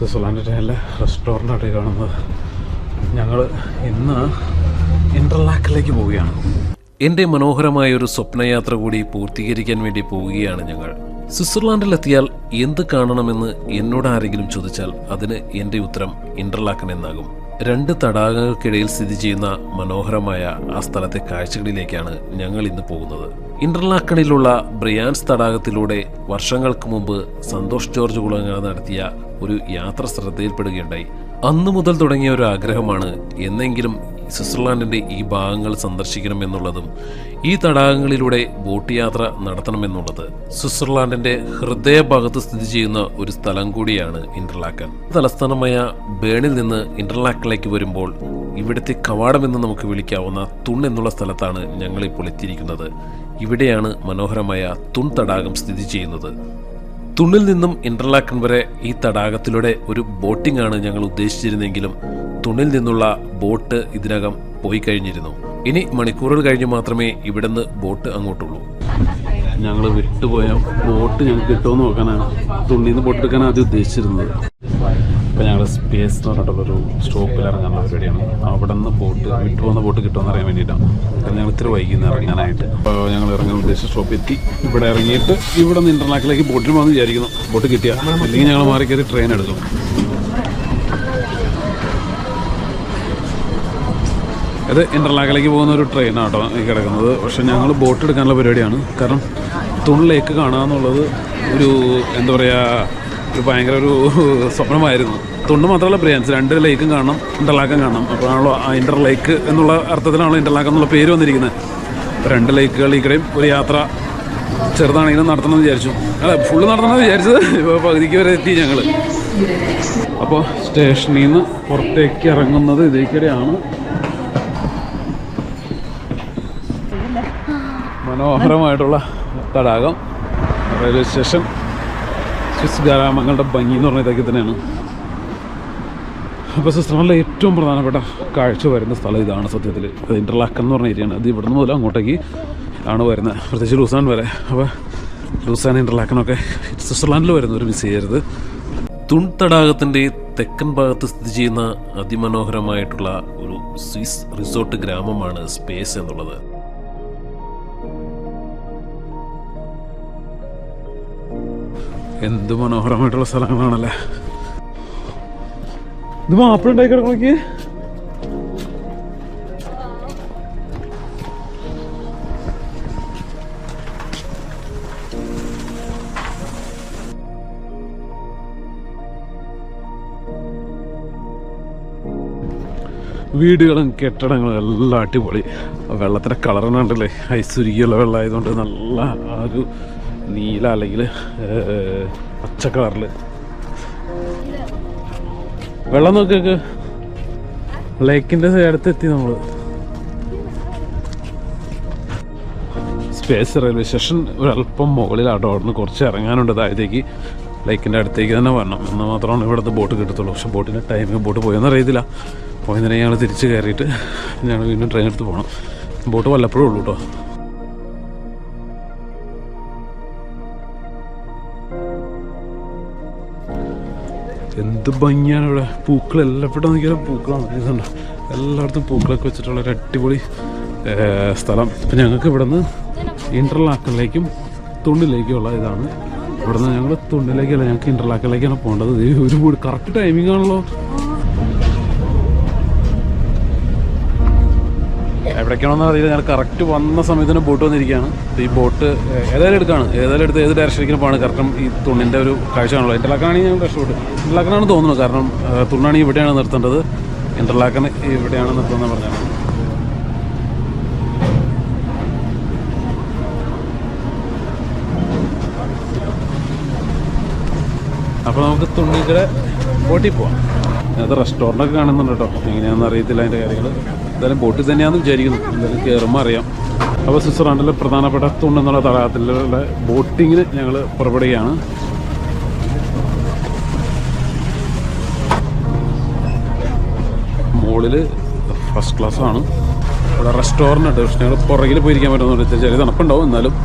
സ്വിറ്റ്സർലാൻഡിലെ റെസ്റ്റോറൻ്റാണ് കാണുന്നത്. ഞങ്ങൾ ഇന്ന് ഇൻ്റർലാക്കിലേക്ക് പോവുകയാണ്. എൻ്റെ മനോഹരമായൊരു സ്വപ്നയാത്ര കൂടി പൂർത്തീകരിക്കാൻ വേണ്ടി പോവുകയാണ് ഞങ്ങൾ. സ്വിറ്റ്സർലാൻഡിലെത്തിയാൽ എന്ത് കാണണമെന്ന് എന്നോട് ആരെങ്കിലും ചോദിച്ചാൽ അതിന് എൻ്റെ ഉത്തരം ഇൻ്റർലാക്കൻ എന്നാകും. 2 തടാകങ്ങൾക്കിടയിൽ സ്ഥിതി ചെയ്യുന്ന മനോഹരമായ ആ സ്ഥലത്തെ കാഴ്ചകളിലേക്കാണ് ഞങ്ങൾ ഇന്ന് പോകുന്നത്. ഇന്റർലാക്കണിലുള്ള ബ്രിയാൻസ് തടാകത്തിലൂടെ വർഷങ്ങൾക്ക് മുമ്പ് സന്തോഷ് ജോർജ് കുളങ്ങര നടത്തിയ ഒരു യാത്ര ശ്രദ്ധയിൽപ്പെടുകയുണ്ടായി. അന്നു മുതൽ തുടങ്ങിയ ഒരു ആഗ്രഹമാണ് എന്നെങ്കിലും സ്വിറ്റ്സർലാൻഡിന്റെ ഈ ഭാഗങ്ങൾ സന്ദർശിക്കണമെന്നുള്ളതും ഈ തടാകങ്ങളിലൂടെ ബോട്ട് യാത്ര നടത്തണമെന്നുള്ളത്. സ്വിറ്റ്സർലാൻഡിന്റെ ഹൃദയഭാഗത്ത് സ്ഥിതി ചെയ്യുന്ന ഒരു സ്ഥലം കൂടിയാണ് ഇന്റർലാക്കൻ. തലസ്ഥാനമായ ബേണിൽ നിന്ന് ഇന്റർലാക്കനിലേക്ക് വരുമ്പോൾ ഇവിടുത്തെ കവാടമെന്ന് നമുക്ക് വിളിക്കാവുന്ന തുൺ എന്നുള്ള സ്ഥലത്താണ് ഞങ്ങളിപ്പോൾ എത്തിയിരിക്കുന്നത്. ഇവിടെയാണ് മനോഹരമായ തുൺ തടാകം സ്ഥിതി ചെയ്യുന്നത്. തുണിൽ നിന്നും ഇന്റർലാക്കൻ വരെ ഈ തടാകത്തിലൂടെ ഒരു ബോട്ടിംഗ് ആണ് ഞങ്ങൾ ഉദ്ദേശിച്ചിരുന്നെങ്കിലും തുണിൽ നിന്നുള്ള ബോട്ട് ഇതിനകം പോയി കഴിഞ്ഞിരുന്നു. ഇനി മണിക്കൂറുകൾ കഴിഞ്ഞ് മാത്രമേ ഇവിടുന്ന് ബോട്ട് അങ്ങോട്ടുള്ളൂ. ഞങ്ങൾ വിട്ടുപോയ ബോട്ട് ഞങ്ങൾക്ക് കിട്ടുമെന്ന് നോക്കാനാണ് തുണിയിൽ നിന്ന് ബോട്ട് എടുക്കാൻ ആദ്യം ഉദ്ദേശിച്ചിരുന്നത്. അപ്പോൾ ഞങ്ങൾ സ്പേസ് എന്ന് പറഞ്ഞിട്ടുള്ളൊരു സ്റ്റോപ്പിൽ ഇറങ്ങാനുള്ള പരിപാടിയാണ്. അവിടെ നിന്ന് ബോട്ട് വിട്ടുപോകുന്ന ബോട്ട് കിട്ടുമെന്ന് അറിയാൻ വേണ്ടിയിട്ടാണ്. കാരണം ഞങ്ങൾ ഇത്തിരി വൈകുന്ന ഇറങ്ങാനായിട്ട്. അപ്പോൾ ഞങ്ങൾ ഇറങ്ങാൻ ഉദ്ദേശിച്ച സ്റ്റോപ്പ് എത്തി. ഇവിടെ ഇറങ്ങിയിട്ട് ഇവിടെ നിന്ന് ഇന്റർലാക്കിലേക്ക് ബോട്ടിൽ വന്ന് വിചാരിക്കുന്നു. ബോട്ട് കിട്ടിയാൽ അല്ലെങ്കിൽ ഞങ്ങൾ മാറി കയറി ട്രെയിൻ എടുക്കും. ഇത് ഇന്റർലാക്കിലേക്ക് പോകുന്ന ഒരു ട്രെയിനാണ് കേട്ടോ ഈ കിടക്കുന്നത്. പക്ഷെ ഞങ്ങൾ ബോട്ട് എടുക്കാനുള്ള പരിപാടിയാണ്. കാരണം തുണിലേക്ക് കാണാമെന്നുള്ളത് ഒരു എന്താ പറയുക ഒരു ഭയങ്കര ഒരു സ്വപ്നമായിരുന്നു. തുണ്ട് മാത്രമല്ല ബ്രിയാൻസ് 2 ലേക്കും കാണണം, ഇന്റർലാക്കൻ കാണണം. അപ്പോഴാണല്ലോ ആ ഇന്റർലേക്ക് എന്നുള്ള അർത്ഥത്തിലാണല്ലോ ഇന്റർലാക്കൻ എന്നുള്ള പേര് വന്നിരിക്കുന്നത്. 2 ലേക്കുകളിലേക്കും ഒരു യാത്ര ചെറുതാണെങ്കിലും നടത്തണമെന്ന് വിചാരിച്ചു. അല്ല ഫുള്ള് നടത്തണമെന്ന് വിചാരിച്ചത്. ഇപ്പോൾ പകുതിക്ക് വരെ എത്തി ഞങ്ങൾ. അപ്പോൾ സ്റ്റേഷനിൽ നിന്ന് പുറത്തേക്ക് ഇറങ്ങുന്നത് ഇതേക്കിടെയാണ്. മനോഹരമായിട്ടുള്ള തടാകം, റെയിൽവേ സ്റ്റേഷൻ, സ്വിസ് ഗ്രാമങ്ങളുടെ ഭംഗി എന്ന് പറഞ്ഞ ഇതൊക്കെ തന്നെയാണ്. അപ്പോൾ സ്വിറ്റ്സർലാൻഡിലെ ഏറ്റവും പ്രധാനപ്പെട്ട കാഴ്ച വരുന്ന സ്ഥലം ഇതാണ് സത്യത്തിൽ. അത് ഇന്റർലാക്കൻ എന്ന് പറഞ്ഞ ഏരിയയാണ്. അത് ഇവിടുന്ന് മുതൽ അങ്ങോട്ടേക്ക് ആണ് വരുന്നത്, പ്രത്യേകിച്ച് ലൂസാൻ വരെ. അപ്പോൾ ലൂസാൻ ഇന്റർലാക്കനൊക്കെ സ്വിറ്റ്സർലാൻഡിൽ വരുന്നവർ മിസ് ചെയ്യരുത്. തുൺ തടാകത്തിന്റെ തെക്കൻ ഭാഗത്ത് സ്ഥിതി ചെയ്യുന്ന അതിമനോഹരമായിട്ടുള്ള ഒരു സ്വിസ് റിസോർട്ട് ഗ്രാമമാണ് സ്പേസ് എന്നുള്ളത്. എന്ത് മനോഹരമായിട്ടുള്ള സ്ഥലങ്ങളാണല്ലേ. ഇത് മാപ്പിള ഉണ്ടായി കിടക്കണോക്ക്. വീടുകളും കെട്ടിടങ്ങളും എല്ലാം അടിപൊളി. വെള്ളത്തിൻ്റെ കളറിനുണ്ടല്ലേ, ഐസുരുകിയുള്ള വെള്ളമായതുകൊണ്ട് നല്ല ആ ഒരു നീല അല്ലെങ്കിൽ പച്ച കളറിൽ വെള്ളം നോക്കിയൊക്കെ. ലേക്കിൻ്റെ അടുത്തെത്തി നമ്മൾ. സ്പേസ് റെയിൽവേ സ്റ്റേഷൻ ഒരല്പം മുകളിലാട്ടോ. അവിടെ നിന്ന് കുറച്ച് ഇറങ്ങാനുണ്ട് താഴത്തേക്ക്. ലേക്കിൻ്റെ അടുത്തേക്ക് തന്നെ വരണം. എന്നാൽ മാത്രമാണ് ഇവിടുത്തെ ബോട്ട് കിട്ടത്തുള്ളൂ. പക്ഷെ ബോട്ടിൻ്റെ ടൈമിൽ ബോട്ട് പോയെന്ന് അറിയത്തില്ല. പോയതിനെ ഞങ്ങൾ തിരിച്ച് കയറിയിട്ട് ഞങ്ങൾ വീണ്ടും ട്രെയിൻ എടുത്ത് പോകണം. ബോട്ട് വല്ലപ്പോഴും ഉള്ളൂ കേട്ടോ. എന്ത് ഭംഗിയാണ് ഇവിടെ. പൂക്കൾ എല്ലായിടത്തും നോക്കിയാലും പൂക്കളാണ്. ഇതുണ്ട് എല്ലായിടത്തും പൂക്കളൊക്കെ വെച്ചിട്ടുള്ള ഒരു അടിപൊളി സ്ഥലം. ഇപ്പം ഞങ്ങൾക്ക് ഇവിടെ നിന്ന് ഇന്റർലാക്കനിലേക്കും തുണിലേക്കുമുള്ള ഇതാണ്. ഇവിടെ നിന്ന് ഞങ്ങൾ തുണിലേക്കല്ല, ഞങ്ങൾക്ക് ഇന്റർലാക്കനിലേക്കാണ് പോകേണ്ടത്. ഒരു കറക്റ്റ് ടൈമിംഗ് ആണല്ലോ. എവിടേക്കാണെന്ന് അറിയില്ല. ഞാൻ കറക്റ്റ് വന്ന സമയത്തിന് ബോട്ട് വന്നിരിക്കുകയാണ്. ഈ ബോട്ട് ഏതായാലും എടുക്കുകയാണ്. ഏതായാലും എടുത്ത് ഏത് ഡയറക്ഷനിലേക്ക് പോകാണ്. കാരണം ഈ തുണിൻ്റെ ഒരു കാഴ്ച കാണുള്ളൂ. ഇന്റർലാക്കനാണെങ്കിൽ ഞങ്ങൾ രക്ഷപ്പെട്ടു. ഇന്റർലാക്കനാണ് തോന്നുന്നു. കാരണം തുണ്ണാണെങ്കിൽ ഇവിടെയാണ് നിർത്തേണ്ടത്, ഇന്റർലാക്കൻ ഇവിടെയാണ് നിർത്തുന്നത് പറഞ്ഞാൽ. അപ്പോൾ നമുക്ക് തുണിക്കടെ ബോട്ടിൽ പോവാം. അത് റെസ്റ്റോറൻ്റൊക്കെ കാണുന്നുണ്ട് കേട്ടോ. എങ്ങനെയാണെന്ന് അറിയത്തില്ല അതിൻ്റെ കാര്യങ്ങൾ. എന്തായാലും ബോട്ടിൽ തന്നെയാണെന്ന് വിചാരിക്കുന്നു. എന്തായാലും കയറുമ്പോൾ അറിയാം. അപ്പോൾ സ്വിറ്റ്സർലാൻഡിലെ പ്രധാനപ്പെട്ട തുൺ എന്നുള്ള തടാകത്തിലുള്ള ബോട്ടിങ്ങിന് ഞങ്ങൾ പുറപ്പെടുകയാണ്. മുകളിൽ ഫസ്റ്റ് ക്ലാസ്സാണ്. ഇവിടെ റെസ്റ്റോറൻ്റ് ഉണ്ട്. പക്ഷേ ഞങ്ങൾ പുറകിൽ പോയിരിക്കാൻ പറ്റുന്നുണ്ട്. ചെറിയ തണുപ്പുണ്ടാവും, എന്നാലും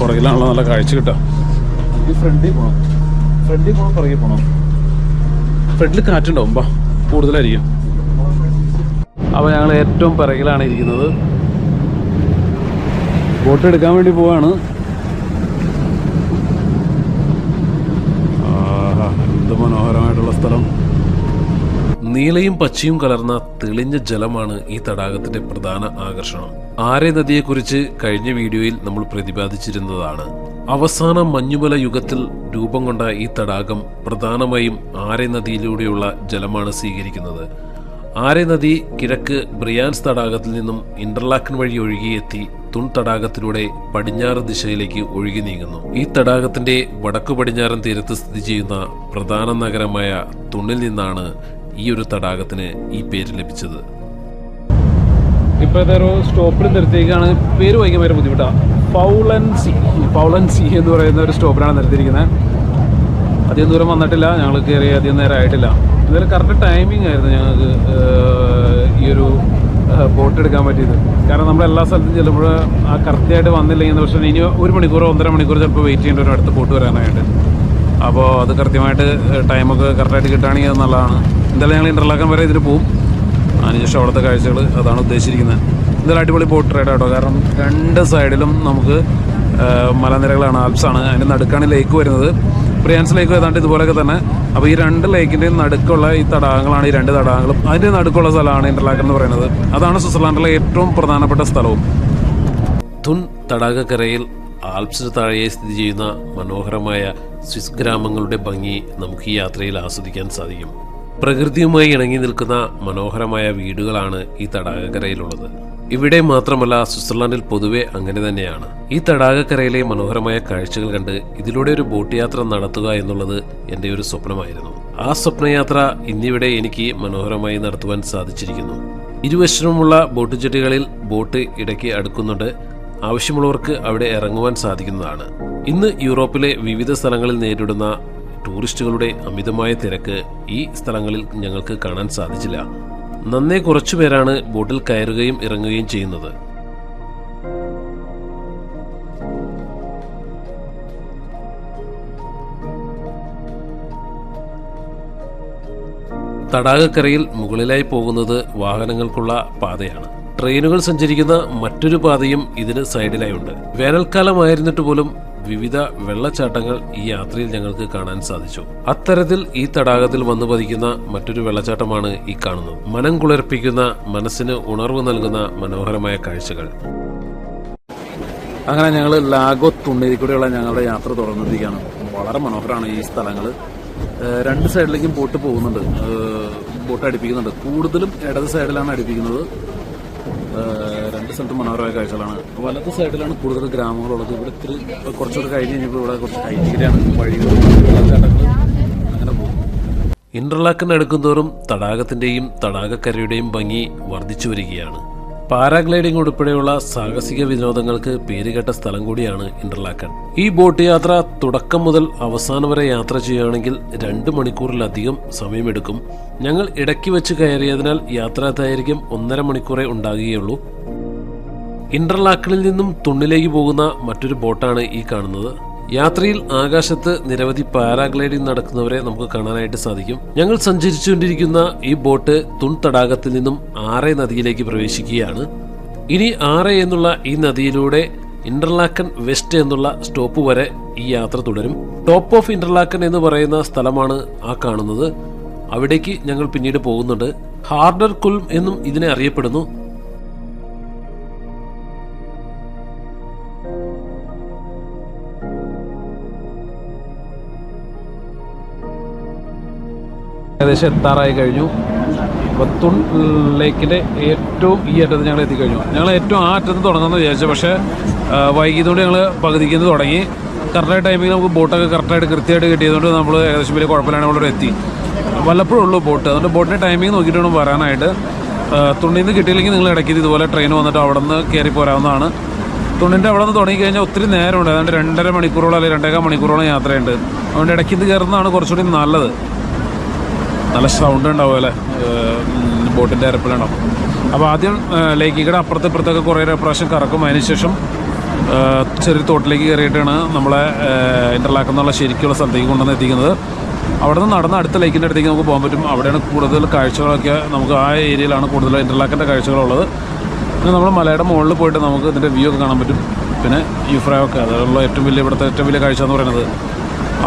പുറകിലാണല്ലോ നല്ല കാഴ്ച കിട്ടുക. ഫ്രണ്ടിൽ പോകണം, പുറകിൽ പോകണം. ഫ്രണ്ടിൽ കാറ്റുണ്ടാവും, കൂടുതലായിരിക്കും. അപ്പോൾ ഞങ്ങൾ ഏറ്റവും പിറകിലാണ് ഇരിക്കുന്നത്. ബോട്ട് എടുക്കാൻ വേണ്ടി പോവാണ്. എന്ത് മനോഹരമായിട്ടുള്ള സ്ഥലം. നീലയും പച്ചയും കലർന്ന തെളിഞ്ഞ ജലമാണ് ഈ തടാകത്തിന്റെ പ്രധാന ആകർഷണം. ആരെ നദിയെക്കുറിച്ച് കഴിഞ്ഞ വീഡിയോയിൽ നമ്മൾ പ്രതിപാദിച്ചിരുന്നതാണ്. അവസാന മഞ്ഞുമല യുഗത്തിൽ രൂപം കൊണ്ട ഈ തടാകം പ്രധാനമായും ആരെ നദിയിലൂടെയുള്ള ജലമാണ് സ്വീകരിക്കുന്നത്. ആരെ നദി കിഴക്ക് ബ്രിയാൻസ് തടാകത്തിൽ നിന്നും ഇന്റർലാക്കൻ വഴി ഒഴുകിയെത്തി തുൺ തടാകത്തിലൂടെ പടിഞ്ഞാറ് ദിശയിലേക്ക് ഒഴുകി നീങ്ങുന്നു. ഈ തടാകത്തിന്റെ വടക്കു പടിഞ്ഞാറൻ തീരത്ത് സ്ഥിതി ചെയ്യുന്ന പ്രധാന നഗരമായ തുണിൽ നിന്നാണ് ഈ ഒരു തടാകത്തിന് ഈ പേര് ലഭിച്ചത്. ഇപ്പോഴത്തെ ഒരു സ്റ്റോപ്പിൽ നിർത്തിയേക്കാണ്. പേര് വായിക്കാൻ ഭയങ്കര ബുദ്ധിമുട്ടാണ്. പൗളൻസി എന്ന് പറയുന്ന ഒരു സ്റ്റോപ്പിലാണ് നിർത്തിയിരിക്കുന്നത്. അധികം ദൂരം വന്നിട്ടില്ല, ഞങ്ങൾ കയറി അധികം നേരം ആയിട്ടില്ല. എന്തായാലും കറക്റ്റ് ടൈമിംഗ് ആയിരുന്നു ഞങ്ങൾക്ക് ഈ ഒരു ബോട്ട് എടുക്കാൻ പറ്റിയത്. കാരണം നമ്മൾ എല്ലാ സ്ഥലത്തും ചെല്ലുമ്പോൾ ആ കറക്റ്റായിട്ട് വന്നില്ലെങ്കിൽ പക്ഷേ ഇനി 1 മണിക്കൂറോ 1.5 മണിക്കൂർ ചിലപ്പോൾ വെയിറ്റ് ചെയ്യേണ്ടി വരും അടുത്ത ബോട്ട് വരാനായിട്ട്. അപ്പോൾ അത് കൃത്യമായിട്ട് ടൈമൊക്കെ കറക്റ്റായിട്ട് കിട്ടുകയാണെങ്കിൽ അത് നല്ലതാണ്. എന്തായാലും ഞങ്ങൾ ഇന്റർലാക്കൻ വരെ ഇതിന് പോവും. അതിനുശേഷം അവിടുത്തെ കാഴ്ചകൾ അതാണ് ഉദ്ദേശിച്ചിരിക്കുന്നത്. എന്തായാലും അടിപൊളി ബോട്ട് റൈഡ് കേട്ടോ. കാരണം 2 സൈഡിലും നമുക്ക് മലനിരകളാണ്, ആൽപ്സാണ്. അതിൻ്റെ നടുക്കാണ് ലേക്ക് വരുന്നത്. ബ്രിയാൻസ് ലേക്ക് ഏതാണ്ട് ഇതുപോലെയൊക്കെ തന്നെ. അപ്പോൾ ഈ 2 ലേക്കിൻ്റെയും നടുക്കുള്ള ഈ തടാകങ്ങളാണ് ഈ 2 തടാകങ്ങളും. അതിൻ്റെ നടുക്കുള്ള സ്ഥലമാണ് ഇന്റർലാക്കൻ എന്ന് പറയുന്നത്. അതാണ് സ്വിറ്റ്സർലാൻഡിലെ ഏറ്റവും പ്രധാനപ്പെട്ട സ്ഥലവും. തുൺ തടാകക്കരയിൽ ആൽപ്സിന് താഴെ സ്ഥിതി ചെയ്യുന്ന മനോഹരമായ സ്വിസ് ഗ്രാമങ്ങളുടെ ഭംഗി നമുക്ക് ഈ യാത്രയിൽ ആസ്വദിക്കാൻ സാധിക്കും. പ്രകൃതിയുമായി ഇണങ്ങി നിൽക്കുന്ന മനോഹരമായ വീടുകളാണ് ഈ തടാകക്കരയിലുള്ളത്. ഇവിടെ മാത്രമല്ല, സ്വിറ്റ്സർലാൻഡിൽ പൊതുവെ അങ്ങനെ തന്നെയാണ്. ഈ തടാകക്കരയിലെ മനോഹരമായ കാഴ്ചകൾ കണ്ട് ഇതിലൂടെ ഒരു ബോട്ട് യാത്ര നടത്തുക എന്നുള്ളത് എൻ്റെ ഒരു സ്വപ്നമായിരുന്നു. ആ സ്വപ്നയാത്ര ഇന്നിവിടെ എനിക്ക് മനോഹരമായി നടത്തുവാൻ സാധിച്ചിരിക്കുന്നു. ഇരുവശവുമുള്ള ബോട്ട് ജെട്ടികളിൽ ബോട്ട് ഇടയ്ക്ക് അടുക്കുന്നുണ്ട്. ആവശ്യമുള്ളവർക്ക് അവിടെ ഇറങ്ങുവാൻ സാധിക്കുന്നതാണ്. ഇന്ന് യൂറോപ്പിലെ വിവിധ സ്ഥലങ്ങളിൽ നേരിടുന്ന ടൂറിസ്റ്റുകളുടെ അമിതമായ തിരക്ക് ഈ സ്ഥലങ്ങളിൽ ഞങ്ങൾക്ക് കാണാൻ സാധിച്ചില്ല. നന്നേ കുറച്ചുപേരാണ് ബോട്ടിൽ കയറുകയും ഇറങ്ങുകയും ചെയ്യുന്നത്. തടാകക്കരയിൽ മുകളിലായി പോകുന്നത് വാഹനങ്ങൾക്കുള്ള പാതയാണ്. ട്രെയിനുകൾ സഞ്ചരിക്കുന്ന മറ്റൊരു പാതയും ഇതിന് സൈഡിലായുണ്ട്. വേനൽക്കാലമായിരുന്നിട്ട് പോലും വിവിധ വെള്ളച്ചാട്ടങ്ങൾ ഈ യാത്രയിൽ ഞങ്ങൾക്ക് കാണാൻ സാധിച്ചു. അത്തരത്തിൽ ഈ തടാകത്തിൽ വന്നു പതിക്കുന്ന മറ്റൊരു വെള്ളച്ചാട്ടമാണ് ഈ കാണുന്നത്. മനം കുളിർപ്പിക്കുന്ന, മനസ്സിന് ഉണർവ് നൽകുന്ന മനോഹരമായ കാഴ്ചകൾ. അങ്ങനെ ഞങ്ങൾ ലാഗോ തുണ്ണേരി കൂടെയുള്ള ഞങ്ങളുടെ യാത്ര തുടർന്നിരിക്കുകയാണ്. വളരെ മനോഹരമാണ് ഈ സ്ഥലങ്ങൾ. 2 സൈഡിലേക്കും ബോട്ട് പോകുന്നുണ്ട്, ബോട്ട് അടുപ്പിക്കുന്നുണ്ട്. കൂടുതലും ഇടത് സൈഡിലാണ് അടുപ്പിക്കുന്നത്. 2 സ്ഥലത്തും മനോഹരമായ കാഴ്ചകളാണ്. വലത്തെ സൈഡിലാണ് കൂടുതൽ ഗ്രാമങ്ങളുള്ളത്. ഇവിടെ ഇത്തിരി കുറച്ചുകൂടെ കഴിഞ്ഞ് കഴിഞ്ഞപ്പോൾ ഇവിടെ കുറച്ച് ഹൈറ്റിലാണ് വഴികൾ, വെള്ളച്ചാട്ടങ്ങൾ അങ്ങനെ പോകും. ഇന്റർലാക്കൻ അടുക്കുന്തോറും തടാകത്തിന്റെയും തടാകക്കരയുടെയും ഭംഗി വർദ്ധിച്ചു വരികയാണ്. പാരാഗ്ലൈഡിംഗ് ഉൾപ്പെടെയുള്ള സാഹസിക വിനോദങ്ങൾക്ക് പേരുകേട്ട സ്ഥലം കൂടിയാണ് ഇന്റർലാക്കൻ. ഈ ബോട്ട് യാത്ര തുടക്കം മുതൽ അവസാനം വരെ യാത്ര ചെയ്യുകയാണെങ്കിൽ 2 മണിക്കൂറിലധികം സമയമെടുക്കും. ഞങ്ങൾ ഇടയ്ക്ക് വെച്ച് കയറിയതിനാൽ യാത്രാ ദൈർഘ്യം 1.5 മണിക്കൂറേ ഉണ്ടാകുകയുള്ളൂ. ഇന്റർലാക്കനിൽ നിന്നും തുണ്ണിലേക്ക് പോകുന്ന മറ്റൊരു ബോട്ടാണ് ഈ കാണുന്നത്. യാത്രയിൽ ആകാശത്ത് നിരവധി പാരാഗ്ലൈഡിംഗ് നടക്കുന്നവരെ നമുക്ക് കാണാനായിട്ട് സാധിക്കും. ഞങ്ങൾ സഞ്ചരിച്ചുകൊണ്ടിരിക്കുന്ന ഈ ബോട്ട് തുൺ തടാകത്തിൽ നിന്നും ആറെ നദിയിലേക്ക് പ്രവേശിക്കുകയാണ്. ഇനി ആറെ എന്നുള്ള ഈ നദിയിലൂടെ ഇന്റർലാക്കൻ വെസ്റ്റ് എന്നുള്ള സ്റ്റോപ്പ് വരെ ഈ യാത്ര തുടരും. ടോപ്പ് ഓഫ് ഇന്റർലാക്കൻ എന്ന് പറയുന്ന സ്ഥലമാണ് ആ കാണുന്നത്. അവിടേക്ക് ഞങ്ങൾ പിന്നീട് പോകുന്നുണ്ട്. ഹാർഡർ കുൽം എന്നും ഇതിനെ അറിയപ്പെടുന്നു. ഏകദേശം എത്താറായി കഴിഞ്ഞു. തുൺ ലേക്കിൻ്റെ ഏറ്റവും ഈ അറ്റത്ത് ഞങ്ങൾ എത്തിക്കഴിഞ്ഞു. ഞങ്ങൾ ഏറ്റവും ആ അറ്റത്ത് തുടങ്ങുമെന്ന് വിചാരിച്ചു, പക്ഷേ വൈകിയതുകൊണ്ട് ഞങ്ങൾ പകുതിക്ക് തുടങ്ങി. കറക്റ്റായ ടൈമിൽ നമുക്ക് ബോട്ടൊക്കെ കറക്റ്റായിട്ട് കൃത്യമായിട്ട് കിട്ടിയതുകൊണ്ട് നമ്മൾ ഏകദേശം വലിയ കുഴപ്പമില്ലാണ്ട് നമ്മളിവിടെ എത്തി. വല്ലപ്പോഴും ഉള്ളൂ ബോട്ട്, അതുകൊണ്ട് ബോട്ടിൻ്റെ ടൈമിങ് നോക്കിയിട്ട് വേണം വരാനായിട്ട്. തുണിയിൽ നിന്ന് കിട്ടിയില്ലെങ്കിൽ നിങ്ങൾ ഇടയ്ക്ക് ഇതുപോലെ ട്രെയിൻ വന്നിട്ട് അവിടെ നിന്ന് കയറി പോരാവുന്നതാണ്. തുണിൻ്റെ അവിടെ നിന്ന് തുടങ്ങിക്കഴിഞ്ഞാൽ ഒത്തിരി നേരമുണ്ട്. അതുകൊണ്ട് 2.5 മണിക്കൂറോളം അല്ലെങ്കിൽ 2.25 മണിക്കൂറോളം യാത്രയുണ്ട്. അതുകൊണ്ട് ഇടയ്ക്ക് ഇത് കയറുന്നതാണ് കുറച്ചുകൂടി നല്ലത്. നല്ല സൗണ്ട് ഉണ്ടാവും അല്ലേ, ബോട്ടിൻ്റെ എയർപ്ലെയിനുണ്ടാവും. അപ്പോൾ ആദ്യം ലേക്കിക്കടെ അപ്പുറത്ത് ഇപ്പുറത്തൊക്കെ കുറേ പ്രാവശ്യം കറക്കും. അതിനുശേഷം ചെറിയ തോട്ടിലേക്ക് കയറിയിട്ടാണ് നമ്മളെ ഇന്റർലാക്കൻ എന്നുള്ള ശരിക്കുള്ള സ്ഥലത്തേക്ക് കൊണ്ടുവന്ന് എത്തിക്കുന്നത്. അവിടെ നിന്ന് നടന്ന് അടുത്ത ലേക്കിൻ്റെ അടുത്തേക്ക് നമുക്ക് പോകാൻ പറ്റും. അവിടെയാണ് കൂടുതൽ കാഴ്ചകളൊക്കെ, നമുക്ക് ആ ഏരിയയിലാണ് കൂടുതൽ ഇൻ്റർലാക്കിൻ്റെ കാഴ്ചകളുള്ളത്. പിന്നെ നമ്മൾ മലയുടെ മുകളിൽ പോയിട്ട് നമുക്ക് ഇതിൻ്റെ വ്യൂ ഒക്കെ കാണാൻ പറ്റും. പിന്നെ യുഫ്രയൊക്കെ അതുള്ള ഇവിടുത്തെ ഏറ്റവും വലിയ കാഴ്ച എന്ന് പറയുന്നത്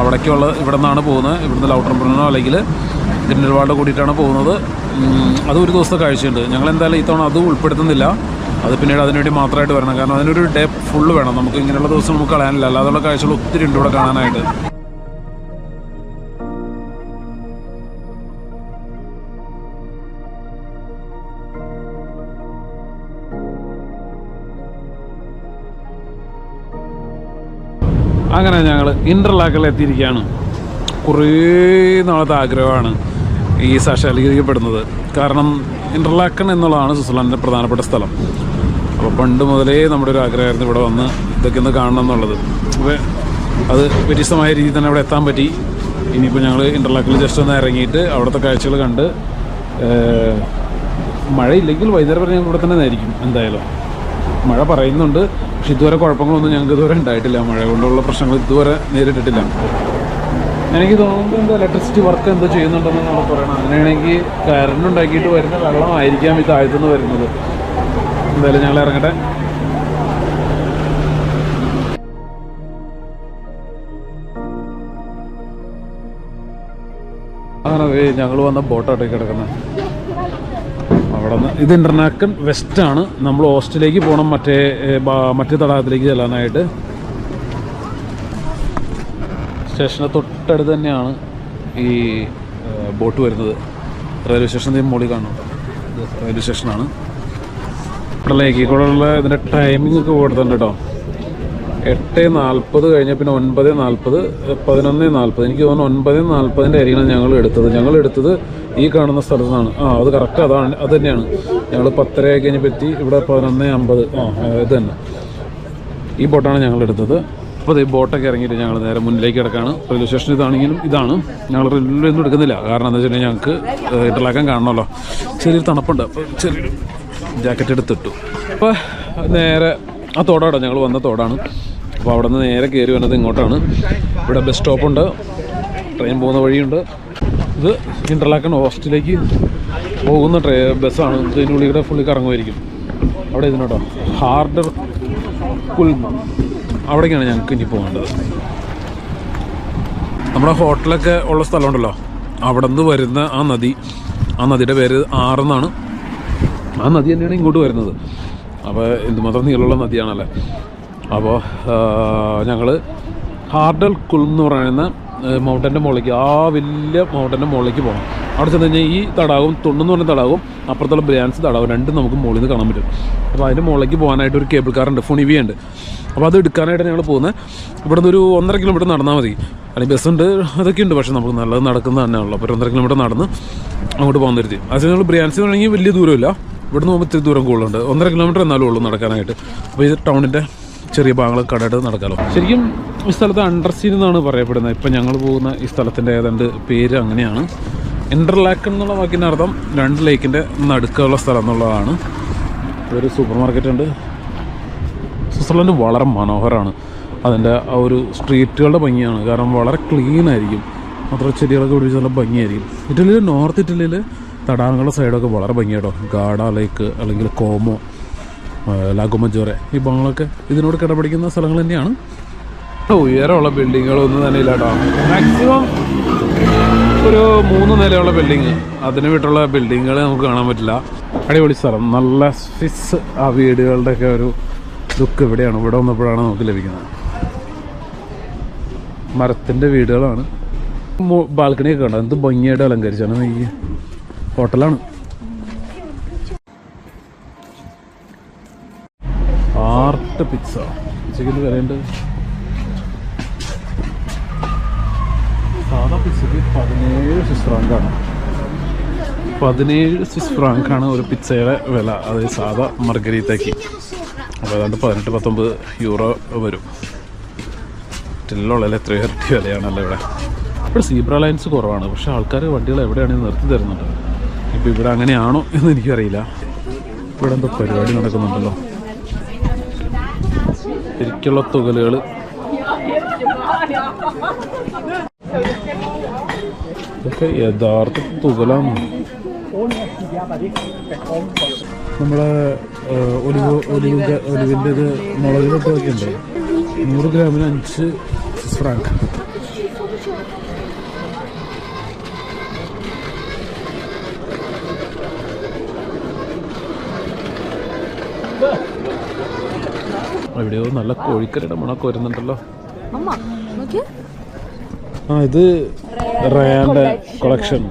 അവിടേക്കുള്ള ഇവിടെ നിന്നാണ് പോകുന്നത്. ഇവിടുന്ന് ലൗട്ടർബ്രൂണോ അല്ലെങ്കിൽ ഗ്രിൻഡൽവാൾഡോ കൂടിയിട്ടാണ് പോകുന്നത്. അത് ഒരു ദിവസത്തെ കാഴ്ചയുണ്ട്. ഞങ്ങൾ എന്തായാലും ഇത്തവണ അത് ഉൾപ്പെടുത്തുന്നില്ല. അത് പിന്നീട് അതിനുവേണ്ടി മാത്രമായിട്ട് വരണം. കാരണം അതിനൊരു ഡേ ഫുള്ള് വേണം. നമുക്ക് ഇങ്ങനെയുള്ള ദിവസം നമുക്ക് കളയാനില്ല. അല്ലാതെയുള്ള കാഴ്ചകൾ ഒത്തിരി ഉണ്ട് ഇവിടെ കാണാനായിട്ട്. അങ്ങനെ ഞങ്ങൾ ഇൻ്റർലാക്കിൽ എത്തിയിരിക്കുകയാണ്. കുറേ നാളത്തെ ആഗ്രഹമാണ് ഈ സാക്ഷാത്കരിക്കപ്പെടുന്നത്. കാരണം ഇൻ്റർലാക്കൺ എന്നുള്ളതാണ് സ്വിറ്റ്സർലൻഡിൻ്റെ പ്രധാനപ്പെട്ട സ്ഥലം. അപ്പോൾ പണ്ട് മുതലേ നമ്മുടെ ഒരു ആഗ്രഹമായിരുന്നു ഇവിടെ വന്ന് ഇതൊക്കെ ഒന്ന് കാണണം എന്നുള്ളത്. അപ്പോൾ അത് വ്യത്യസ്തമായ രീതിയിൽ തന്നെ അവിടെ എത്താൻ പറ്റി. ഇനിയിപ്പോൾ ഞങ്ങൾ ഇൻ്റർലാക്കിൽ ജസ്റ്റ് ഒന്ന് ഇറങ്ങിയിട്ട് അവിടുത്തെ കാഴ്ചകൾ കണ്ട്, മഴയില്ലെങ്കിൽ വൈകുന്നേരം വരെ ഞങ്ങൾ ഇവിടെ തന്നെ ആയിരിക്കും. എന്തായാലും മഴ പറയുന്നുണ്ട്, പക്ഷെ ഇതുവരെ കുഴപ്പങ്ങളൊന്നും ഞങ്ങൾക്ക് ഇതുവരെ ഉണ്ടായിട്ടില്ല. മഴ കൊണ്ടുള്ള പ്രശ്നങ്ങൾ ഇതുവരെ നേരിട്ടിട്ടില്ല. എനിക്ക് തോന്നുന്നത് എന്താ ഇലക്ട്രിസിറ്റി വർക്ക് എന്തോ ചെയ്യുന്നുണ്ടെന്ന് നമ്മൾ പറയണം. അങ്ങനെയാണെങ്കിൽ കറണ്ട് ഉണ്ടാക്കിയിട്ട് വരുന്ന വെള്ളമായിരിക്കാം ഈ താഴത്തുനിന്ന് വരുന്നത്. എന്തായാലും ഞങ്ങൾ ഇറങ്ങട്ടെ. അങ്ങനെ ഞങ്ങൾ വന്ന ബോട്ടോട്ടേക്ക് കിടക്കുന്നത് അവിടെ നിന്ന്. ഇത് ഇൻ്റർലാക്കൺ വെസ്റ്റാണ്. നമ്മൾ ഓസ്റ്റിലേക്ക് പോകണം, മറ്റേ തടാകത്തിലേക്ക് ചെല്ലാനായിട്ട്. സ്റ്റേഷന് തൊട്ടടുത്ത് തന്നെയാണ് ഈ ബോട്ട് വരുന്നത്. റെയിൽവേ സ്റ്റേഷൻ്റെ മുകളിൽ കാണും. ഇത് റെയിൽവേ സ്റ്റേഷനാണ്. ഇവിടെ ലേക്കിൽ കൂടെയുള്ള ഇതിൻ്റെ ടൈമിംഗ് ഒക്കെ കൊടുത്തിട്ടുണ്ട് കേട്ടോ. 8:40 കഴിഞ്ഞാൽ പിന്നെ 9:40, 11:40. എനിക്ക് തോന്നുന്നു 9:40 ആയിരിക്കണം ഞങ്ങൾ എടുത്തത് ഈ കാണുന്ന സ്ഥലത്തു നിന്നാണ്. അത് കറക്റ്റ് അതാണ്, അത് തന്നെയാണ്. ഞങ്ങൾ 10:30 കഴിഞ്ഞപ്പോൾ എത്തി. ഇവിടെ 11:50. ഇത് തന്നെ ഈ ബോട്ടാണ് ഞങ്ങൾ എടുത്തത്. അപ്പോൾ ഈ ബോട്ടൊക്കെ ഇറങ്ങിയിട്ട് ഞങ്ങൾ നേരെ മുന്നിലേക്ക് കിടക്കുകയാണ്. റെയിൽവേ സ്റ്റേഷൻ ഇതാണ്. ഞങ്ങൾ റെയിൽവേ ഒന്നും എടുക്കുന്നില്ല. കാരണം എന്താ വെച്ചിട്ടുണ്ടെങ്കിൽ ഞങ്ങൾക്ക് ഇൻ്റർലാക്കൺ കാണണമല്ലോ. ചെറിയൊരു തണുപ്പുണ്ട്. അപ്പോൾ ചെറിയൊരു ജാക്കറ്റ് എടുത്തിട്ടു. അപ്പോൾ നേരെ ആ തോടാണ് ഞങ്ങൾ വന്ന തോടാണ്. അപ്പോൾ അവിടെ നിന്ന് നേരെ കയറി വന്നത് ഇങ്ങോട്ടാണ്. ഇവിടെ ബസ് സ്റ്റോപ്പുണ്ട്, ട്രെയിൻ പോകുന്ന വഴിയുണ്ട്. ഇത് ഇൻ്റർലാക്കൺ ഹോസ്റ്റലിലേക്ക് പോകുന്ന ബസ്സാണ്. ഇതിനുള്ളിൽ കൂടെ ഫുള്ളി കറങ്ങുമായിരിക്കും. അവിടെ ഇതിനോട്ടോ ഹാർഡർ കുൽമ, അവിടേക്കാണ് ഞങ്ങൾക്ക് ഇനി പോകേണ്ടത്. നമ്മുടെ ഹോട്ടലൊക്കെ ഉള്ള സ്ഥലമുണ്ടല്ലോ, അവിടെ നിന്ന് വരുന്ന ആ നദിയുടെ പേര് ആറെന്നാണ്. ആ നദി തന്നെയാണ് ഇങ്ങോട്ട് വരുന്നത്. അപ്പോൾ എന്തുമാത്രം നീളമുള്ള നദിയാണല്ലേ. അപ്പോൾ ഞങ്ങൾ ഹാർഡൽ കുൽ എന്ന് പറയുന്ന മൗണ്ടൻ്റെ മുകളിലേക്ക്, ആ വലിയ മൗണ്ടൻ്റെ മുകളിലേക്ക് പോകണം. അവിടെ ചെന്ന് കഴിഞ്ഞാൽ ഈ തടാകവും തൊണ്ണെന്ന് പറഞ്ഞ തടാകവും അപ്പുറത്തുള്ള ബ്രാൻസ് തടാകവും രണ്ടും നമുക്ക് മുകളിൽ നിന്ന് കാണാൻ പറ്റും. അപ്പോൾ അതിൻ്റെ മുകളിലേക്ക് പോകാനായിട്ട് ഒരു കേബിൾ കാറുണ്ട്, ഫുണിവിയുണ്ട്. അപ്പോൾ അത് എടുക്കാനായിട്ട് ഞങ്ങൾ പോകുന്നത്. ഇവിടെ നിന്ന് ഒരു 1.5 കിലോമീറ്റർ നടന്നാൽ മതി. അല്ലെങ്കിൽ ബസ്സുണ്ട്, അതൊക്കെ ഉണ്ട്. പക്ഷേ നമുക്ക് നല്ലത് നടക്കുന്നത് തന്നെയാണല്ലോ. അപ്പോൾ 1.5 കിലോമീറ്റർ നടന്ന് അങ്ങോട്ട് പോകാൻ തരുത്തി. അത് ഞങ്ങൾ ബ്രാൻസ് വേണമെങ്കിൽ വലിയ ദൂരമില്ല, ഇവിടെ നിന്ന് പോകുമ്പോൾ ഇത്തിരി ദൂരം കൂടുതലുണ്ട്. 1.5 കിലോമീറ്റർ എന്നാലും ഉള്ളൂ നടക്കാനായിട്ട്. അപ്പോൾ ഈ ടൗണിൻ്റെ ചെറിയ ഭാഗങ്ങളൊക്കെ കടയിട്ട് നടക്കാമല്ലോ. ശരിക്കും ഈ സ്ഥലത്ത് അണ്ടർസീൻ എന്നാണ് പറയപ്പെടുന്നത്. ഇപ്പം ഞങ്ങൾ പോകുന്ന ഈ സ്ഥലത്തിൻ്റെ ഏതാണ്ട് പേര് അങ്ങനെയാണ്. ഇൻ്റർലാക്കൺ എന്നുള്ള വാക്കിൻ്റെ അർത്ഥം 2 ലേക്കിൻ്റെ നടുക്കുള്ള സ്ഥലം എന്നുള്ളതാണ്. ഒരു സൂപ്പർ മാർക്കറ്റ് ഉണ്ട്. സ്വിറ്റ്സർലൻഡ് വളരെ മനോഹരമാണ്. അതിൻ്റെ ആ ഒരു സ്ട്രീറ്റുകളുടെ ഭംഗിയാണ്. കാരണം വളരെ ക്ലീൻ ആയിരിക്കും. മാത്രം ചെടികളൊക്കെ പിടിച്ച് നല്ല ഭംഗിയായിരിക്കും. ഇറ്റലിയിൽ, നോർത്ത് ഇറ്റലിയിൽ തടാകങ്ങളുടെ സൈഡൊക്കെ വളരെ ഭംഗിയാട്ടോ. ഗാഡ ലേക്ക് അല്ലെങ്കിൽ കോമോ, ലാഗോ മജോറെ, ഈ ഭാഗങ്ങളൊക്കെ ഇതിനോട് കിടപിടിക്കുന്ന സ്ഥലങ്ങൾ തന്നെയാണ്. ഉയരമുള്ള ബിൽഡിങ്ങുകളൊന്നും തന്നെ ഇല്ല കേട്ടോ. മാക്സിമം ഒരു 3 നിലയുള്ള ബിൽഡിങ്, അതിന് വിട്ടുള്ള ബിൽഡിങ്ങുകൾ നമുക്ക് കാണാൻ പറ്റില്ല. അടിപൊളി സ്ഥലം. നല്ല സ്വിസ് ആ വീടുകളുടെയൊക്കെ ഒരു ലുക്ക് ഇവിടെയാണ്. ഇവിടെ വന്നപ്പോഴാണ് നമുക്ക് ലഭിക്കുന്നത്. മരത്തിൻ്റെ വീടുകളാണ്. ബാൽക്കണിയൊക്കെ കണ്ടോ, എന്ത് ഭംഗിയായിട്ട് അലങ്കരിച്ചാണ്. ഈ ഹോട്ടലാണ്. ആർട്ട് പിസ്സ ഉച്ചയ്ക്ക് വിലയുണ്ട്. സാധാ പിസ്സയ്ക്ക് 17 സ്വിസ് ഫ്രാങ്കാണ്. 17 സ്വിസ് ഫ്രാങ്കാണ് ഒരു പിസ്സയുടെ വില. അത് സാധാ മർഗരീത്തയ്ക്ക്. അപ്പോൾ ഏതാണ്ട് 18-19 യൂറോ വരും. ടെല്ലുള്ളിൽ എത്രയോ ഇരട്ടി വിലയാണല്ലോ ഇവിടെ. ഇവിടെ സീബ്ര ലൈൻസ് കുറവാണ്, പക്ഷേ ആൾക്കാർ വണ്ടികൾ എവിടെയാണെങ്കിൽ നിർത്തി തരുന്നുണ്ട്. ഇപ്പോൾ ഇവിടെ അങ്ങനെയാണോ എന്ന് എനിക്കറിയില്ല. ഇവിടെ എന്തോ പരിപാടി നടക്കുന്നുണ്ടല്ലോ. ശരിക്കുള്ള തുകലുകൾ ഇതൊക്കെ യഥാർത്ഥ തുകലാണ്. നമ്മളെ ഒലിവിൻ്റെ ഇത് മുളകിലൊക്കെ ഉണ്ട്. 100 ഗ്രാമിന് 5 ഫ്രാങ്ക്. എവിടെയോ നല്ല കോഴിക്കറിയുടെ മണമൊക്കെ വരുന്നുണ്ടല്ലോ. ആ, ഇത് റയാൻ്റെ കളക്ഷൻ.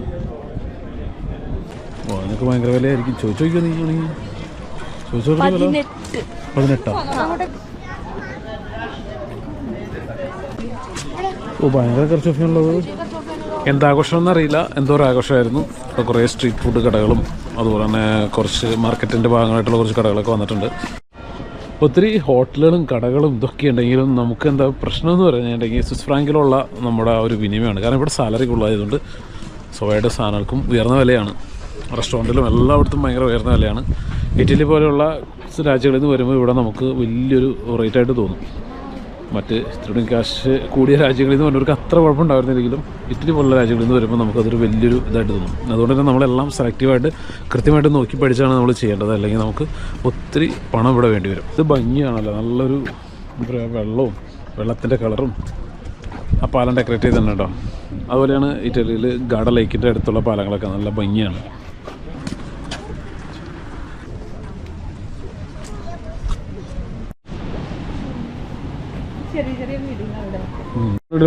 ഓ, അതിനൊക്കെ ഭയങ്കര വിലയായിരിക്കും. ചോദിച്ചോ നീ ആണെങ്കിൽ ചോദിച്ചോളൂ. 18. ഓ, ഭയങ്കര കുറച്ചൊക്കെയുള്ളത്. എന്താഘോഷം എന്നറിയില്ല, എന്തോ ഒരു ആഘോഷമായിരുന്നു. അപ്പോൾ കുറേ സ്ട്രീറ്റ് ഫുഡ് കടകളും അതുപോലെ തന്നെ കുറച്ച് മാർക്കറ്റിൻ്റെ ഭാഗമായിട്ടുള്ള കുറച്ച് കടകളൊക്കെ വന്നിട്ടുണ്ട്. ഒത്തിരി ഹോട്ടലുകളും കടകളും ഇതൊക്കെ ഉണ്ടെങ്കിലും നമുക്ക് എന്താ പ്രശ്നം എന്ന് പറഞ്ഞിട്ടുണ്ടെങ്കിൽ സ്വിസ് ഫ്രാങ്കിലുള്ള നമ്മുടെ ഒരു വിനിമയമാണ്. കാരണം ഇവിടെ സാലറി കൂടുതലായതുകൊണ്ട് സ്വയമായിട്ട് സാധനങ്ങൾക്കും ഉയർന്ന വിലയാണ്. റെസ്റ്റോറൻറ്റിലും എല്ലായിടത്തും ഭയങ്കര ഉയർന്ന വിലയാണ്. ഇറ്റലി പോലെയുള്ള രാജ്യങ്ങളിൽ നിന്ന് വരുമ്പോൾ ഇവിടെ നമുക്ക് വലിയൊരു റേറ്റായിട്ട് തോന്നും. മറ്റ് ഇത്രയും കാശ് കൂടിയ രാജ്യങ്ങളിൽ നിന്ന് വരുന്നവർക്ക് അത്ര കുഴപ്പമുണ്ടായിരുന്നില്ലെങ്കിലും ഇറ്റലി പോലുള്ള രാജ്യങ്ങളിൽ നിന്ന് വരുമ്പോൾ നമുക്കതൊരു വലിയൊരു ഇതായിട്ട് തോന്നും. അതുകൊണ്ട് തന്നെ നമ്മളെല്ലാം സെലക്റ്റീവായിട്ട് കൃത്യമായിട്ട് നോക്കി പഠിച്ചാണ് നമ്മൾ ചെയ്യേണ്ടത്. അല്ലെങ്കിൽ നമുക്ക് ഒത്തിരി പണം ഇവിടെ വേണ്ടി വരും. ഇത് ഭംഗിയാണല്ലോ, നല്ലൊരു എന്താ പറയുക, വെള്ളവും വെള്ളത്തിൻ്റെ കളറും ആ പാലം ഡെക്കറേറ്റ് ചെയ്ത് തന്നെ കേട്ടോ. അതുപോലെയാണ് ഇറ്റലിയിൽ ഗാഡ ലേക്കിൻ്റെ അടുത്തുള്ള പാലങ്ങളൊക്കെ നല്ല ഭംഗിയാണ്.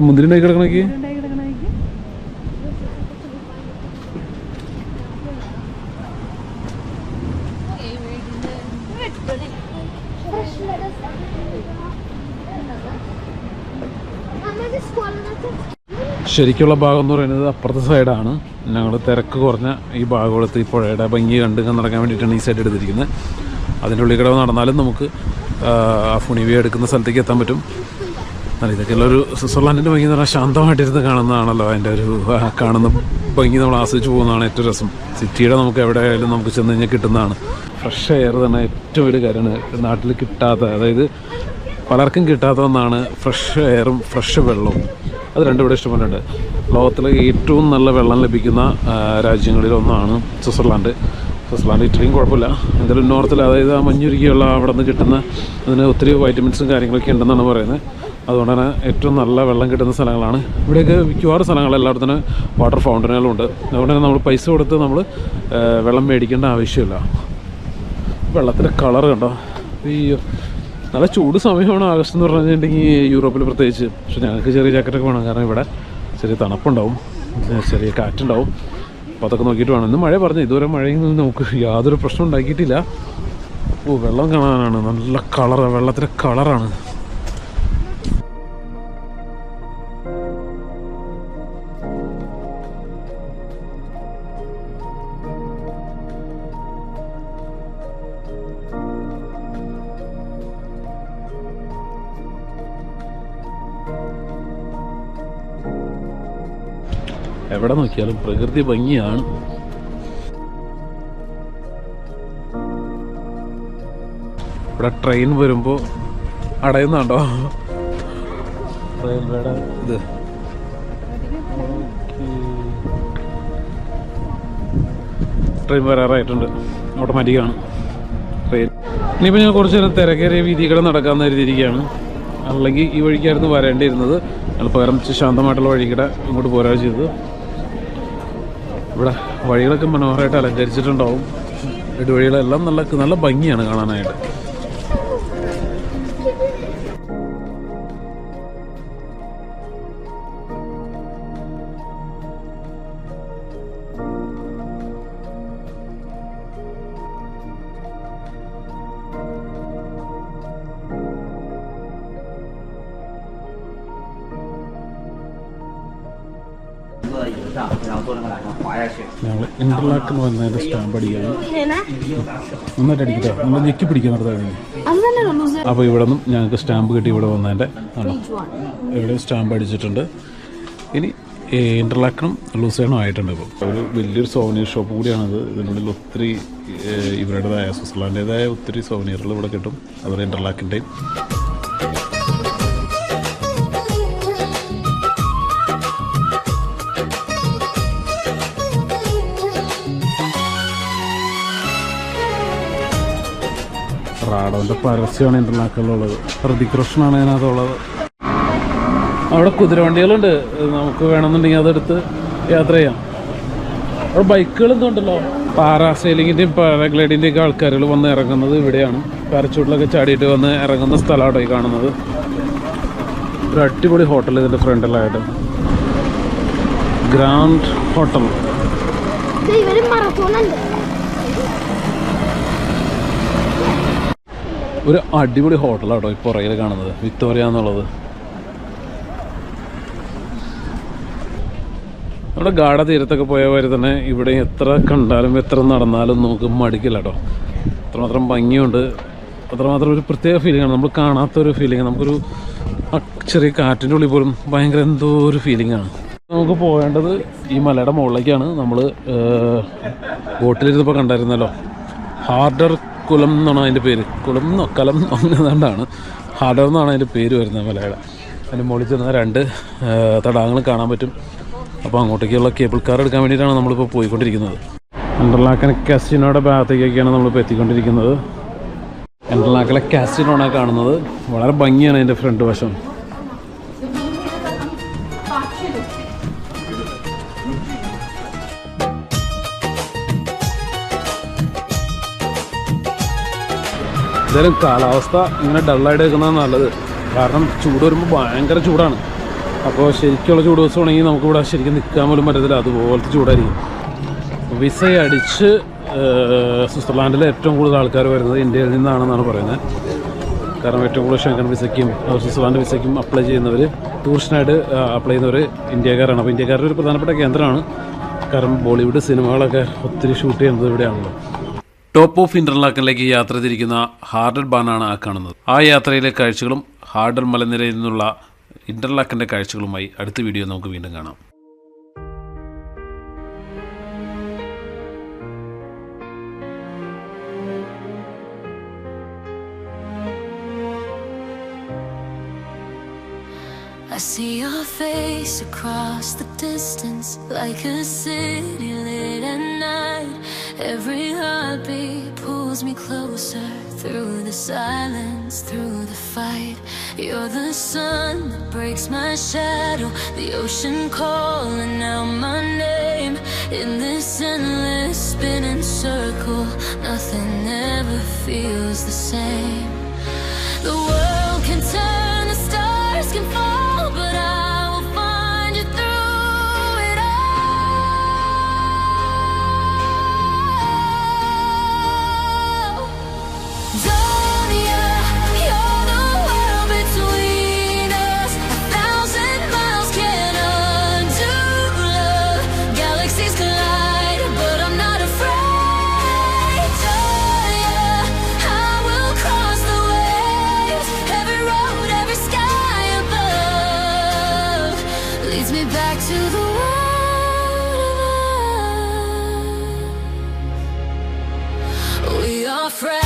മുന്തിരി ഉണ്ടായി കിടക്കണേക്ക് ശരിക്കുള്ള ഭാഗം എന്ന് പറയുന്നത് അപ്പുറത്തെ സൈഡാണ്. ഞങ്ങൾ തിരക്ക് കുറഞ്ഞ ഈ ഭാഗമെടുത്ത് ഈ പുഴയുടെ ഭംഗി കണ്ട് നടക്കാൻ വേണ്ടിയിട്ടാണ് ഈ സൈഡ് എടുത്തിരിക്കുന്നത്. അതിൻ്റെ ഉള്ളിൽ കിടവ് നടന്നാലും നമുക്ക് ആ ഫുണിവി എടുക്കുന്ന സ്ഥലത്തേക്ക് എത്താൻ പറ്റും. ഇതൊക്കെയുള്ള ഒരു സ്വിറ്റ്സർലാൻഡിൻ്റെ ഭംഗി എന്ന് പറഞ്ഞാൽ ശാന്തമായിട്ടിരുന്ന് കാണുന്നതാണല്ലോ. അതിൻ്റെ ഒരു കാണുന്ന ഭംഗി നമ്മൾ ആസ്വദിച്ച് പോകുന്നതാണ് ഏറ്റവും രസം. സിറ്റിയുടെ നമുക്ക് എവിടെയായാലും നമുക്ക് ചെന്ന് കഴിഞ്ഞാൽ കിട്ടുന്നതാണ്. ഫ്രഷ് എയർ തന്നെ ഏറ്റവും വലിയ കാര്യമാണ്. നാട്ടിൽ കിട്ടാത്ത, അതായത് പലർക്കും കിട്ടാത്ത ഒന്നാണ് ഫ്രഷ് എയറും ഫ്രഷ് വെള്ളവും. അത് രണ്ടും ഇവിടെ ഇഷ്ടപ്പെട്ടുണ്ട്. ലോകത്തിലെ ഏറ്റവും നല്ല വെള്ളം ലഭിക്കുന്ന രാജ്യങ്ങളിലൊന്നാണ് സ്വിറ്റ്സർലാൻഡ്. ഇത്രയും കുഴപ്പമില്ല. എന്തായാലും നോർത്തിൽ, അതായത് ആ മഞ്ഞുരുക്കിയുള്ള അവിടെ നിന്ന് കിട്ടുന്ന അതിന് ഒത്തിരി വൈറ്റമിൻസും കാര്യങ്ങളൊക്കെ ഉണ്ടെന്നാണ് പറയുന്നത്. അതുകൊണ്ട് തന്നെ ഏറ്റവും നല്ല വെള്ളം കിട്ടുന്ന സ്ഥലങ്ങളാണ്. ഇവിടെയൊക്കെ മിക്കവാറും സ്ഥലങ്ങൾ എല്ലായിടത്തും തന്നെ വാട്ടർ ഫൗണ്ടനുകളുണ്ട്. അതുകൊണ്ട് തന്നെ നമ്മൾ പൈസ കൊടുത്ത് നമ്മൾ വെള്ളം മേടിക്കേണ്ട ആവശ്യമില്ല. വെള്ളത്തിൻ്റെ കളർ കണ്ടോ, അയ്യോ നല്ല ചൂട് സമയമാണ് ആഗസ്റ്റ് എന്ന് പറഞ്ഞിട്ടുണ്ടെങ്കിൽ യൂറോപ്പിൽ പ്രത്യേകിച്ച്. പക്ഷെ ഞങ്ങൾക്ക് ചെറിയ ജാക്കറ്റൊക്കെ വേണം, കാരണം ഇവിടെ ചെറിയ തണുപ്പുണ്ടാവും, ചെറിയ കാറ്റുണ്ടാവും. അപ്പോൾ അതൊക്കെ നോക്കിയിട്ട് വേണം. ഇന്ന് മഴ പറഞ്ഞു, ഇതുവരെ മഴയിൽ നിന്ന് നമുക്ക് യാതൊരു പ്രശ്നം ഉണ്ടാക്കിയിട്ടില്ല. ഓ, വെള്ളം കാണാനാണ് നല്ല കളറ്, വെള്ളത്തിൻ്റെ കളറാണ്. എവിടെ നോക്കിയാലും പ്രകൃതി ഭംഗിയാണ്. ഇവിടെ ട്രെയിൻ വരുമ്പോൾ അടയുന്നുണ്ടോ റെയിൽവേയുടെ ഇത്. ട്രെയിൻ വരാറായിട്ടുണ്ട്, ഓട്ടോമാറ്റിക്കാണ് ട്രെയിൻ. ഇനിയിപ്പോൾ ഞാൻ കുറച്ച് നേരം തിരക്കേറിയ വീതികൾ നടക്കാമെന്ന് കരുതിയിരിക്കുകയാണ്. അല്ലെങ്കിൽ ഈ വഴിക്കായിരുന്നു വരേണ്ടിയിരുന്നത്. ഞങ്ങൾ പകരം ശാന്തമായിട്ടുള്ള വഴികൂടെ ഇങ്ങോട്ട് പോരാ ചെയ്തത്. ഇവിടെ വഴികളൊക്കെ മനോഹരമായിട്ട് അലങ്കരിച്ചിട്ടുണ്ടാവും. ഇടുവഴികളെല്ലാം നല്ല ഭംഗിയാണ് കാണാനായിട്ട്. ഞങ്ങൾ ഇന്റർലാക്ക് എന്ന് പറയുന്നതിൻ്റെ സ്റ്റാമ്പ് അടിക്കുകയാണ്. നന്നായിട്ട് അടിക്കട്ടോ, നമ്മൾ ഞെക്കി പിടിക്കാൻ നടത്തായിരുന്നു. അപ്പോൾ ഇവിടെ നിന്നും ഞങ്ങൾക്ക് സ്റ്റാമ്പ് കിട്ടി. ഇവിടെ വന്നതിൻ്റെ ആണോ, ഇവിടെ സ്റ്റാമ്പ് അടിച്ചിട്ടുണ്ട്. ഇനി ഇന്റർലാക്കിനും ലൂസേണും ആയിട്ടുണ്ട്. ഇപ്പോൾ ഒരു വലിയൊരു സോവനീർ ഷോപ്പ് കൂടിയാണത്. ഇതിനുള്ളിൽ ഒത്തിരി ഇവരുടേതായ സ്വിറ്റ്സർലാൻഡേതായ ഒത്തിരി സോവനീറുകൾ ഇവിടെ കിട്ടും. അതുപോലെ ഇന്റർലാക്കിൻ്റെയും. പ്രാഡോൻ്റെ പരസ്യമാണ് ഇന്റർലാക്കിലുള്ളത്. ഹൃതിക് റോഷനാണ് അതിനകത്തുള്ളത്. അവിടെ കുതിരവണ്ടികളുണ്ട്, നമുക്ക് വേണമെന്നുണ്ടെങ്കിൽ അതെടുത്ത് യാത്ര ചെയ്യാം. അവിടെ ബൈക്കുകളൊന്നും ഉണ്ടല്ലോ. പാരാസൈലിങ്ങിൻ്റെയും പാരാഗ്ലൈഡിൻ്റെയൊക്കെ ആൾക്കാരുകൾ വന്ന് ഇറങ്ങുന്നത് ഇവിടെയാണ്. പാരച്ചൂട്ടിലൊക്കെ ചാടിയിട്ട് വന്ന് ഇറങ്ങുന്ന സ്ഥലമാണ് ഈ കാണുന്നത്. ഒരു അടിപൊളി ഹോട്ടൽ ഇതിൻ്റെ ഫ്രണ്ടിലായിട്ട്, ഗ്രാൻഡ് ഹോട്ടൽ. ഒരു അടിപൊളി ഹോട്ടലാട്ടോ ഈ പുറകിൽ കാണുന്നത്, വിക്ടോറിയ എന്നുള്ളത്. നമ്മുടെ ഗാഢ തീരത്തൊക്കെ പോയവർ തന്നെ ഇവിടെ എത്ര കണ്ടാലും എത്ര നടന്നാലും നമുക്ക് മടിക്കില്ല കേട്ടോ. അത്രമാത്രം ഭംഗിയുണ്ട്, അത്രമാത്രം ഒരു പ്രത്യേക ഫീലിംഗാണ്. നമ്മൾ കാണാത്തൊരു ഫീലിംഗ്. നമുക്കൊരു ചെറിയ കാറ്റിൻ്റെ ഉള്ളിൽ പോലും ഭയങ്കര എന്തോ ഒരു ഫീലിംഗാണ്. നമുക്ക് പോകേണ്ടത് ഈ മലയുടെ മുകളിലേക്കാണ്. നമ്മൾ ബോട്ടിലിരുന്നപ്പോൾ കണ്ടായിരുന്നല്ലോ, ഹാർഡർ കുലം എന്നാണ് അതിൻ്റെ പേര്. കുളം എന്നോ കലം അങ്ങനെതാണ്ടാണ്, ഹാർഡർ എന്നാണ് അതിൻ്റെ പേര് വരുന്നത് മലയുടെ. അതിൻ്റെ മുകളിൽ ചെന്നാൽ 2 തടാകങ്ങൾ കാണാൻ പറ്റും. അപ്പോൾ അങ്ങോട്ടേക്കുള്ള കേബിൾ കാർ എടുക്കാൻ വേണ്ടിയിട്ടാണ് നമ്മളിപ്പോൾ പോയിക്കൊണ്ടിരിക്കുന്നത്. ഇന്റർലാക്കൻ കാസിനോയുടെ ഭാഗത്തേക്കൊക്കെയാണ് നമ്മളിപ്പോൾ എത്തിക്കൊണ്ടിരിക്കുന്നത്. ഇന്റർലാക്കിലെ കാസിനോണ് കാണുന്നത്. വളരെ ഭംഗിയാണ് അതിൻ്റെ ഫ്രണ്ട് വശം. എന്തായാലും കാലാവസ്ഥ ഇങ്ങനെ ഡള്ളായിട്ട് നിൽക്കുന്നതാണ് നല്ലത്. കാരണം ചൂട് വരുമ്പോൾ ഭയങ്കര ചൂടാണ്. അപ്പോൾ ശരിക്കുള്ള ചൂട് ദിവസമാണെങ്കിൽ നമുക്കിവിടെ ശരിക്കും നിൽക്കാൻ പോലും പറ്റത്തില്ല, അതുപോലത്തെ ചൂടായിരിക്കും. വിസ അടിച്ച് സ്വിറ്റ്സർലാൻഡിൽ ഏറ്റവും കൂടുതൽ ആൾക്കാർ വരുന്നത് ഇന്ത്യയിൽ നിന്നാണെന്നാണ് പറയുന്നത്. കാരണം ഏറ്റവും കൂടുതൽ ഷെങ്കൻ വിസയ്ക്കും സ്വിറ്റ്സർലാൻഡ് വിസയ്ക്കും അപ്ലൈ ചെയ്യുന്നവർ, ടൂറിസ്റ്റിനായിട്ട് അപ്ലൈ ചെയ്യുന്നവർ ഇന്ത്യക്കാരാണ്. അപ്പോൾ ഇന്ത്യക്കാരുടെ ഒരു പ്രധാനപ്പെട്ട കേന്ദ്രമാണ്. കാരണം ബോളിവുഡ് സിനിമകളൊക്കെ ഒത്തിരി ഷൂട്ട് ചെയ്യുന്നത് ഇവിടെയാണല്ലോ. ടോപ്പ് ഓഫ് ഇന്റർലാക്കിലേക്ക് യാത്ര തിരിക്കുന്ന ഹാർഡർ ബാനാണ് ആ കാണുന്നത്. ആ യാത്രയിലെ കാഴ്ചകളും ഹാർഡർ മലനിരയിൽ നിന്നുള്ള ഇന്റർലാക്കിൻ്റെ കാഴ്ചകളുമായി അടുത്ത വീഡിയോ നമുക്ക് വീണ്ടും കാണാം. I see your face across the distance, like a city lit at night. Every heartbeat pulls me closer, through the silence, through the fight. You're the sun that breaks my shadow, the ocean calling out my name. In this endless spinning circle, nothing ever feels the same. The world can turn, the stars can fall, but I will find you through it all. Don't you, you're the world between us. 1,000 miles can't undo love. Galaxies collide, but I'm not afraid. Don't you, I will cross the waves. Every road, every sky above leads me back to the world of us. We are friends.